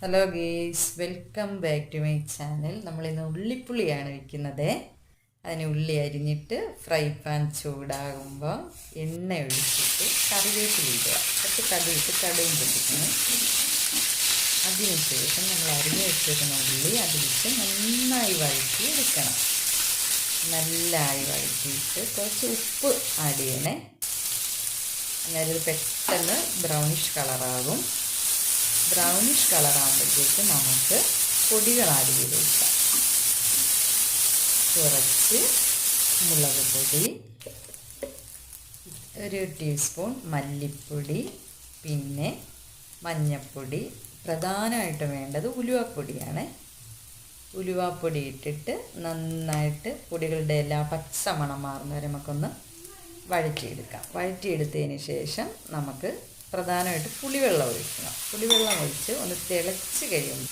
Hello guys, welcome back to my channel. നമ്മളിന്ന് ഉള്ളിപ്പുളിയാണ് വയ്ക്കുന്നത്. അതിന് ഉള്ളി അരിഞ്ഞിട്ട് ഫ്രൈ പാൻ ചൂടാകുമ്പോൾ എണ്ണ ഒഴിച്ചിട്ട് കറിവേപ്പില ഇടുക. കുറച്ച് കടുകിട്ട് കടുകും പൊട്ടിക്കുന്നു. അതിനുശേഷം നമ്മൾ അരിഞ്ഞ് വെച്ചിരിക്കുന്ന ഉള്ളി അതിലിട്ട് നന്നായി വഴറ്റി എടുക്കണം. നല്ലതായി വഴറ്റിയിട്ട് കുറച്ച് ഉപ്പ് ആഡ് ചെയ്യണേ. അന്നേരം ഇത് പെട്ടെന്ന് ബ്രൗണിഷ് കളറാകും. ബ്രൗണിഷ് കളറാകുമ്പോഴത്തേക്ക് നമുക്ക് പൊടികൾ ആഡ് ചെയ്ത് വെക്കാം. കുറച്ച് മുളക് പൊടി, ഒരു ടീസ്പൂൺ മല്ലിപ്പൊടി, പിന്നെ മഞ്ഞൾപ്പൊടി, പ്രധാനമായിട്ട് വേണ്ടത് ഉലുവാപ്പൊടിയാണ്. ഉലുവാപ്പൊടി ഇട്ടിട്ട് നന്നായിട്ട് പൊടികളുടെ എല്ലാ പച്ചമണം മാറുന്ന വരെ നമുക്കൊന്ന് വഴറ്റിയെടുക്കാം. വഴറ്റിയെടുത്തതിന് ശേഷം നമുക്ക് പ്രധാനമായിട്ട് പുളിവെള്ളം ഒഴിക്കണം. പുളിവെള്ളം ഒഴിച്ച് ഒന്ന് തിളച്ച് കഴിയുമ്പോൾ